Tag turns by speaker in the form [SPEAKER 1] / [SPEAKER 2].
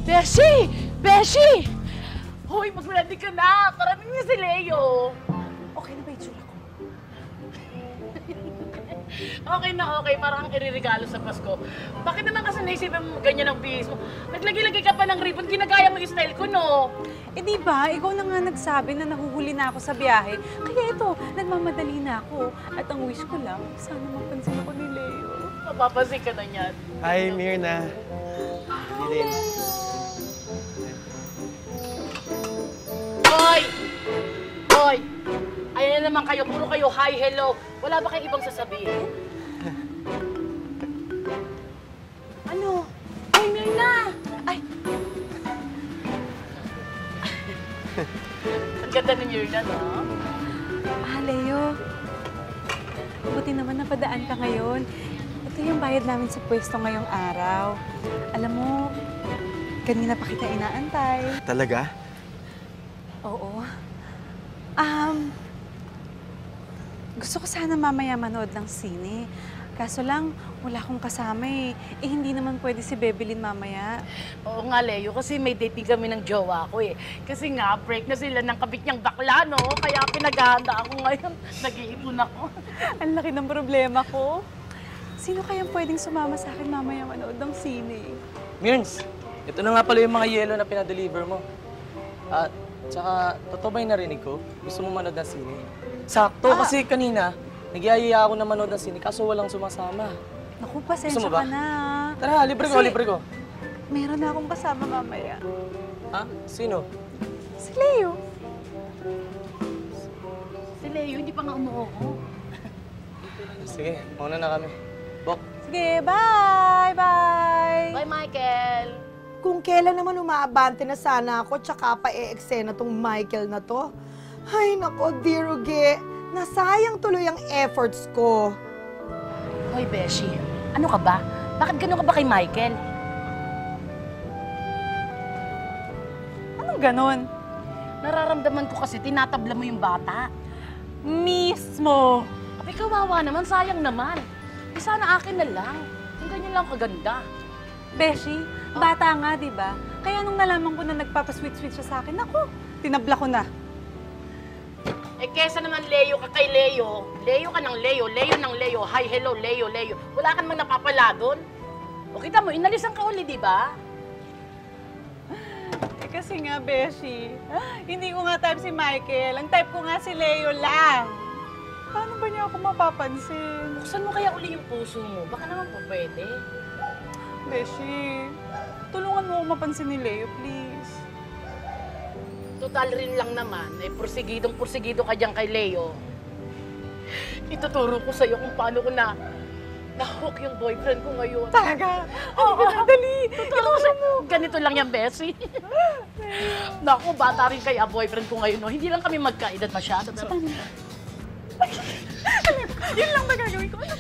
[SPEAKER 1] Beshi! Beshi! Hoy, mag-ready ka na! Parating na si Leo! Okay na ba yung tsura ko? Okay na okay, parang ang iririgalo sa Pasko. Bakit naman kasi naisipin mo ganyan ang bihis mo? Naglagay-lagay ka pa ng ribbon, ginagaya mo yung style ko, no?
[SPEAKER 2] Eh di ba, ikaw na nga nagsabi na nahuhuli na ako sa biyahe. Kaya ito, nagmamadali na ako. At ang wish ko lang, sana mapansin ako ni Leo.
[SPEAKER 1] Mapapansin ka na niyan.
[SPEAKER 3] Hi, Myrna. Dilin.
[SPEAKER 1] Hoy! Hoy! Ayan na naman kayo, puro kayo hi, hello. Wala ba kayong ibang sasabihin? Ano? Hoy, Myrna! Ay! Ang ganda ni Myrna, no?
[SPEAKER 2] Leo. Buti naman napadaan ka ngayon. Ito yung bayad namin sa pwesto ngayong araw. Alam mo, kanina pa kita inaantay.
[SPEAKER 3] Talaga?
[SPEAKER 2] Oo. Gusto ko sana mamaya manood ng sine. Kaso lang, wala akong kasama eh. Eh, hindi naman pwede si Bebelyn mamaya.
[SPEAKER 1] Oo nga, Leo, kasi may dating kami ng jowa ko eh. Kasi nga, break na sila ng kabit niyang bakla, no? Kaya pinaghahanda ako ngayon. Nag-iipon ako.
[SPEAKER 2] Ang laki ng problema ko. Sino kayang pwedeng sumama sa akin mamaya manood ng sine?
[SPEAKER 4] Myrns, ito na nga pala yung mga yelo na pinadeliver mo. At tsaka, totoo ba yung narinig ko? Gusto mo manood ng sine? Sakto, kasi kanina, nagyayaya ako na manood ng sine, kaso walang sumasama.
[SPEAKER 2] Naku, pasensya
[SPEAKER 4] Gusto mo ba?
[SPEAKER 2] ka na.
[SPEAKER 4] Tara, libre ko,
[SPEAKER 2] Kasi-
[SPEAKER 4] libre ko.
[SPEAKER 2] Meron na akong kasama mamaya.
[SPEAKER 4] Ha? Sino?
[SPEAKER 2] Si Leo.
[SPEAKER 1] Si Leo, hindi pa nga umuoko.
[SPEAKER 4] Sige, mauna na kami. Bok.
[SPEAKER 2] Sige, bye! Bye!
[SPEAKER 1] Bye, Michael!
[SPEAKER 5] Kung kailan naman umaabante na sana ako, tsaka pa e-eksena tong Michael na to. Ay, nako, Diruge. Nasayang tuloy ang efforts ko.
[SPEAKER 1] Hoy, Beshi, ano ka ba? Bakit gano'n ka ba kay Michael?
[SPEAKER 2] Anong ganon?
[SPEAKER 1] Nararamdaman ko kasi tinatabla mo yung bata.
[SPEAKER 2] Mismo!
[SPEAKER 1] Abay, kawawa naman, sayang naman. Eh, sana akin na lang. Kung ganyan lang kaganda.
[SPEAKER 2] Beshi, bata nga, di ba? Kaya nung nalaman ko na nagpapasweet-sweet siya sa akin, naku, tinabla ko na.
[SPEAKER 1] Eh, kesa naman Leo ka kay Leo. Leo ka ng Leo, Leo ng Leo. Hi, hello, Leo, Leo. Wala ka namang napapala doon. O kita mo, inalisan ka uli, di ba?
[SPEAKER 2] Eh, kasi nga, Beshi, hindi ko nga type si Michael. Ang type ko nga si Leo lang. Paano ba niya ako mapapansin?
[SPEAKER 1] Buksan mo kaya uli yung puso mo. Baka naman po pwede.
[SPEAKER 2] Beshi, tulungan mo ako mapansin ni Leo, please.
[SPEAKER 1] Total rin lang naman, eh, porsigidong-porsigido ka dyan kay Leo. Ituturo ko sa'yo kung paano ko na-hook yung boyfriend ko ngayon.
[SPEAKER 2] Talaga? Oo, dali.
[SPEAKER 1] Totoo mo. Ganito lang yan, Bessie. Naku, bata rin kaya boyfriend ko ngayon. No? Hindi lang kami magkaedad masyado. Pero...
[SPEAKER 2] Yun lang ba gagawin ko? Ano